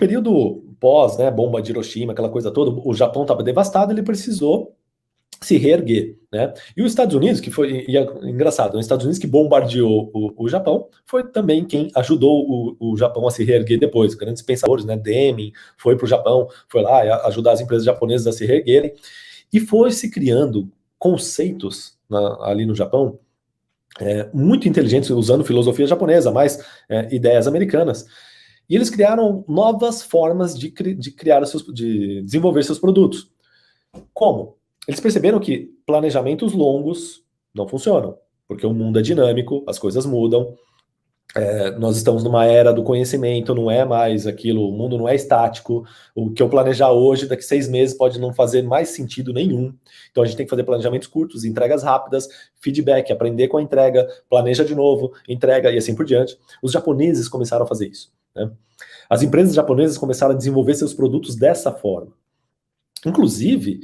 período pós, né, bomba de Hiroshima, aquela coisa toda, o Japão estava devastado, ele precisou se reerguer, né? E os Estados Unidos, que foi, e é engraçado, os Estados Unidos que bombardeou o Japão, foi também quem ajudou o Japão a se reerguer depois. Grandes pensadores, né? Deming foi para o Japão, foi lá ajudar as empresas japonesas a se reerguerem, e foi se criando conceitos ali no Japão, muito inteligentes, usando filosofia japonesa, mais ideias americanas. E eles criaram novas formas de de desenvolver seus produtos. Como? Eles perceberam que planejamentos longos não funcionam, porque o mundo é dinâmico, as coisas mudam, nós estamos numa era do conhecimento, não é mais aquilo, o mundo não é estático, o que eu planejar hoje, daqui 6 meses pode não fazer mais sentido nenhum, então a gente tem que fazer planejamentos curtos, entregas rápidas, feedback, aprender com a entrega, planeja de novo, entrega e assim por diante. Os japoneses começaram a fazer isso, né? As empresas japonesas começaram a desenvolver seus produtos dessa forma. Inclusive,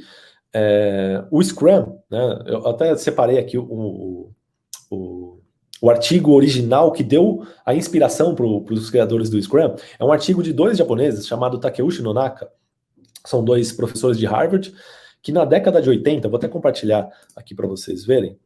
o Scrum, né, eu até separei aqui o artigo original que deu a inspiração para os criadores do Scrum, é um artigo de 2 japoneses, chamado Takeuchi Nonaka, são 2 professores de Harvard, que na década de 80, vou até compartilhar aqui para vocês verem,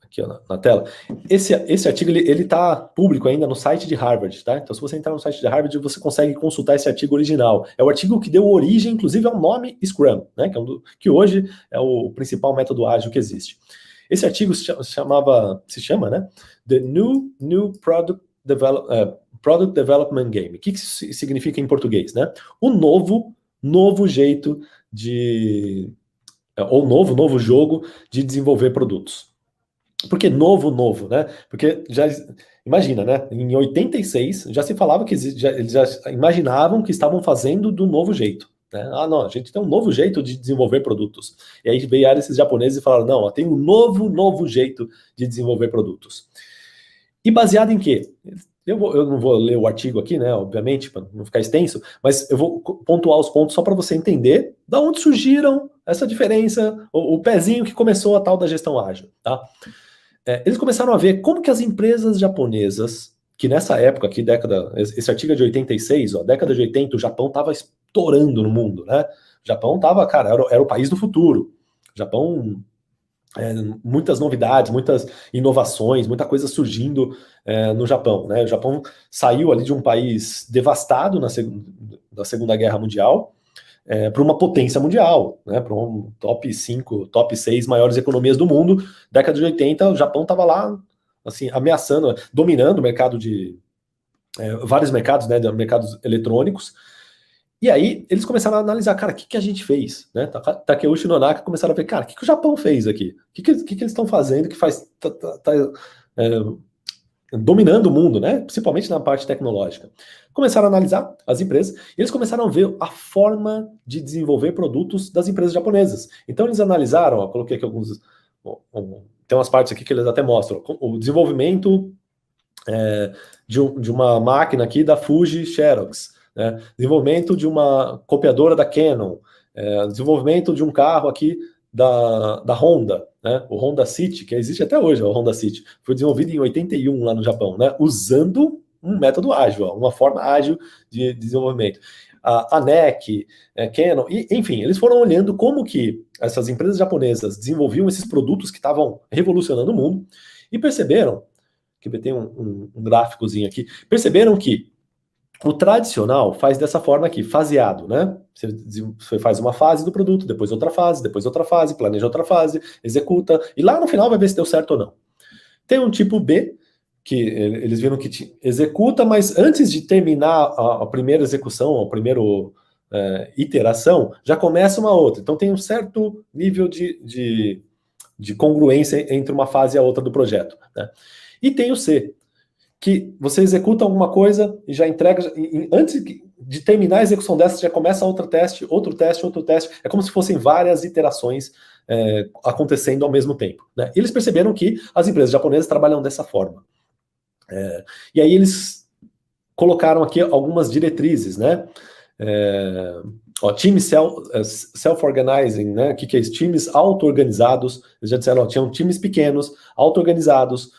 aqui ó, na tela, esse artigo ele está público ainda no site de Harvard, tá? Então se você entrar no site de Harvard, você consegue consultar esse artigo original. É o artigo que deu origem, inclusive, ao nome Scrum, né? Que hoje é o principal método ágil que existe. Esse artigo se chama, né? The New Product Development Game. O que isso significa em português, né? O novo jeito ou novo jogo de desenvolver produtos. Por que novo, né? Porque imagina, né? Em 86 já se falava que eles já imaginavam que estavam fazendo do novo jeito. Né? Não, a gente tem um novo jeito de desenvolver produtos. E aí vieram esses japoneses e falaram, não, tem um novo jeito de desenvolver produtos. E baseado em quê? Eu não vou ler o artigo aqui, né, obviamente, para não ficar extenso, mas eu vou pontuar os pontos só para você entender da onde surgiram essa diferença, o pezinho que começou a tal da gestão ágil, tá? Eles começaram a ver como que as empresas japonesas, que nessa época aqui, esse artigo é de 86, ó, década de 80, o Japão estava estourando no mundo, né? O Japão estava, cara, era o país do futuro. O Japão, muitas novidades, muitas inovações, muita coisa surgindo no Japão, né? O Japão saiu ali de um país devastado da Segunda Guerra Mundial, para uma potência mundial, né, para um top 5, top 6 maiores economias do mundo. Década de 80, o Japão estava lá, assim, ameaçando, dominando o mercado vários mercados, né, mercados eletrônicos. E aí, eles começaram a analisar, cara, o que a gente fez? Né? Takeuchi Nonaka começaram a ver, cara, o que o Japão fez aqui? O que eles estão fazendo que faz... dominando o mundo, né? Principalmente na parte tecnológica. Começaram a analisar as empresas e eles começaram a ver a forma de desenvolver produtos das empresas japonesas. Então eles analisaram, ó, coloquei aqui alguns... tem umas partes aqui que eles até mostram. O desenvolvimento de uma máquina aqui da Fuji Xerox, né? Desenvolvimento de uma copiadora da Canon, desenvolvimento de um carro aqui da Honda, né? O Honda City, que existe até hoje, o Honda City, foi desenvolvido em 81 lá no Japão, né? Usando um método ágil, uma forma ágil de desenvolvimento. A NEC, Canon, enfim, eles foram olhando como que essas empresas japonesas desenvolviam esses produtos que estavam revolucionando o mundo e perceberam, que tem um gráficozinho aqui, perceberam que o tradicional faz dessa forma aqui, faseado, né? Você faz uma fase do produto, depois outra fase, planeja outra fase, executa, e lá no final vai ver se deu certo ou não. Tem um tipo B, que eles viram que executa, mas antes de terminar a primeira execução, a primeira iteração, já começa uma outra. Então tem um certo nível de congruência entre uma fase e a outra do projeto, né? E tem o C, que você executa alguma coisa e já entrega, antes de terminar a execução dessa, já começa outro teste, é como se fossem várias iterações acontecendo ao mesmo tempo, né? E eles perceberam que as empresas japonesas trabalham dessa forma. E aí eles colocaram aqui algumas diretrizes, né? Times self-organizing, né? O que é isso? Times auto-organizados, eles já disseram, tinham times pequenos, auto-organizados,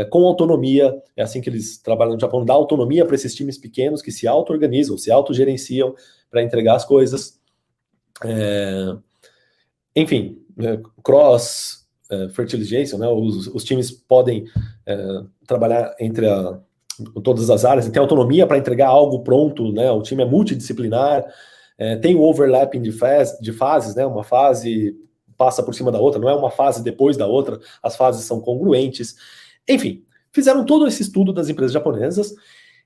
com autonomia. É assim que eles trabalham no Japão, dá autonomia para esses times pequenos que se auto-organizam, se autogerenciam para entregar as coisas. Enfim, cross fertilization, né? Os times podem trabalhar entre todas as áreas, tem autonomia para entregar algo pronto, né? O time é multidisciplinar, tem o overlapping de fases, né? Uma fase passa por cima da outra, não é uma fase depois da outra, as fases são congruentes. Enfim, fizeram todo esse estudo das empresas japonesas,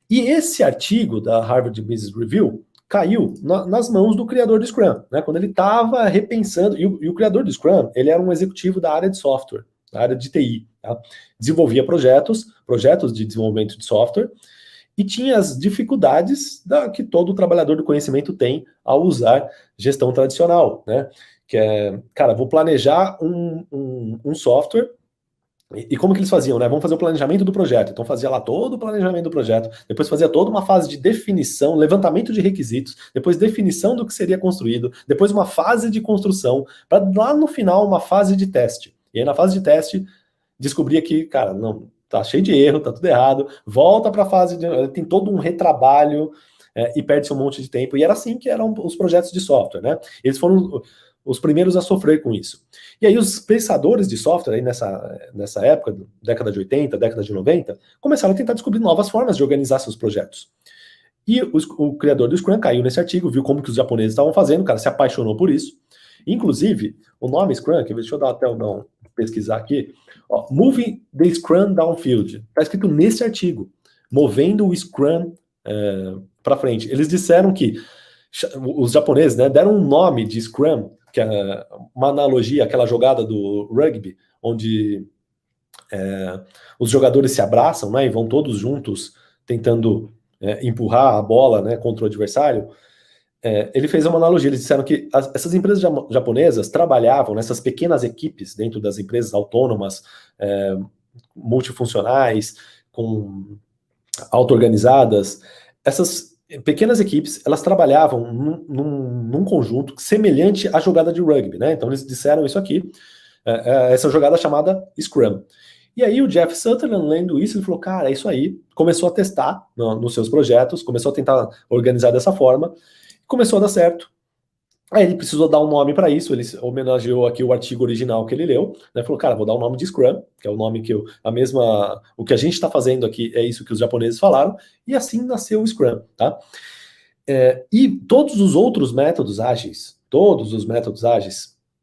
e esse artigo da Harvard Business Review caiu nas mãos do criador do Scrum, né? Quando ele estava repensando, e o criador do Scrum, ele era um executivo da área de software, da área de TI, tá? Desenvolvia projetos de desenvolvimento de software, e tinha as dificuldades que todo trabalhador do conhecimento tem ao usar gestão tradicional, né? Que é, cara, vou planejar um software. E como que eles faziam, né? Vamos fazer o planejamento do projeto. Então fazia lá todo o planejamento do projeto, depois fazia toda uma fase de definição, levantamento de requisitos, depois definição do que seria construído, depois uma fase de construção, para lá no final uma fase de teste. E aí na fase de teste descobria que, cara, não, tá cheio de erro, tá tudo errado, volta para a fase tem todo um retrabalho e perde-se um monte de tempo. E era assim que eram os projetos de software, né? Eles foram os primeiros a sofrer com isso. E aí os pensadores de software, aí nessa época, década de 80, década de 90, começaram a tentar descobrir novas formas de organizar seus projetos. E o criador do Scrum caiu nesse artigo, viu como que os japoneses estavam fazendo, o cara se apaixonou por isso. Inclusive, o nome Scrum, deixa eu dar até pesquisar aqui, Moving the Scrum Downfield, está escrito nesse artigo, movendo o Scrum para frente. Eles disseram que os japoneses, né, deram um nome de Scrum, que é uma analogia àquela jogada do rugby, onde os jogadores se abraçam, né, e vão todos juntos tentando empurrar a bola, né, contra o adversário. Ele fez uma analogia, eles disseram que essas empresas japonesas trabalhavam nessas pequenas equipes dentro das empresas autônomas, multifuncionais, auto-organizadas. Essas pequenas equipes, elas trabalhavam num conjunto semelhante à jogada de rugby, né? Então eles disseram isso aqui, essa jogada chamada Scrum. E aí o Jeff Sutherland, lendo isso, ele falou, cara, é isso aí. Começou a testar nos seus projetos, começou a tentar organizar dessa forma, começou a dar certo. Aí ele precisou dar um nome para isso, ele homenageou aqui o artigo original que ele leu, né? Falou, cara, vou dar o nome de Scrum, que é o nome que o que a gente está fazendo aqui é isso que os japoneses falaram, e assim nasceu o Scrum, tá? E todos os outros métodos ágeis,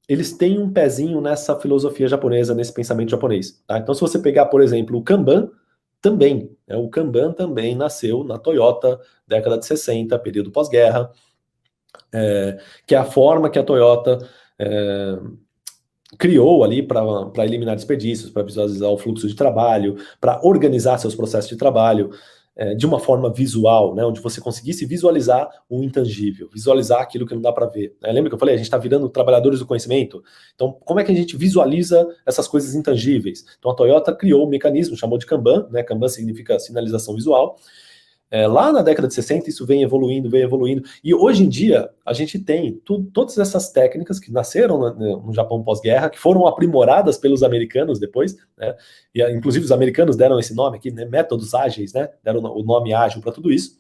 eles têm um pezinho nessa filosofia japonesa, nesse pensamento japonês, tá? Então se você pegar, por exemplo, o Kanban, o Kanban também nasceu na Toyota, década de 60, período pós-guerra, que é a forma que a Toyota criou ali para eliminar desperdícios, para visualizar o fluxo de trabalho, para organizar seus processos de trabalho de uma forma visual, né, onde você conseguisse visualizar o intangível, visualizar aquilo que não dá para ver. Lembra que eu falei, a gente está virando trabalhadores do conhecimento? Então, como é que a gente visualiza essas coisas intangíveis? Então, a Toyota criou um mecanismo, chamou de Kanban, né? Kanban significa sinalização visual. Lá na década de 60, isso vem evoluindo, e hoje em dia, a gente tem todas essas técnicas que nasceram no Japão pós-guerra, que foram aprimoradas pelos americanos depois, né? E inclusive os americanos deram esse nome aqui, né? Métodos ágeis, né? Deram o nome ágil para tudo isso,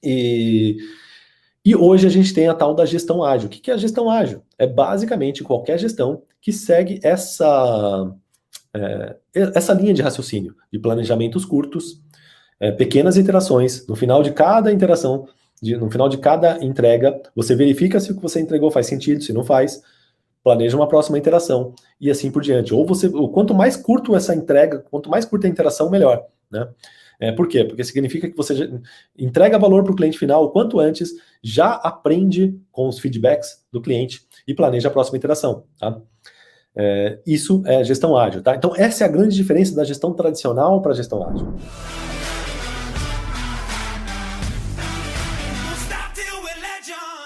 e hoje a gente tem a tal da gestão ágil. O que é a gestão ágil? É basicamente qualquer gestão que segue essa linha de raciocínio, de planejamentos curtos, pequenas iterações. No final de cada interação, no final de cada entrega, você verifica se o que você entregou faz sentido, se não faz, planeja uma próxima interação e assim por diante. Quanto mais curto essa entrega, quanto mais curta a interação, melhor, né? Por quê? Porque significa que você entrega valor para o cliente final o quanto antes, já aprende com os feedbacks do cliente e planeja a próxima interação, tá? Isso é gestão ágil, tá? Então essa é a grande diferença da gestão tradicional para a gestão ágil.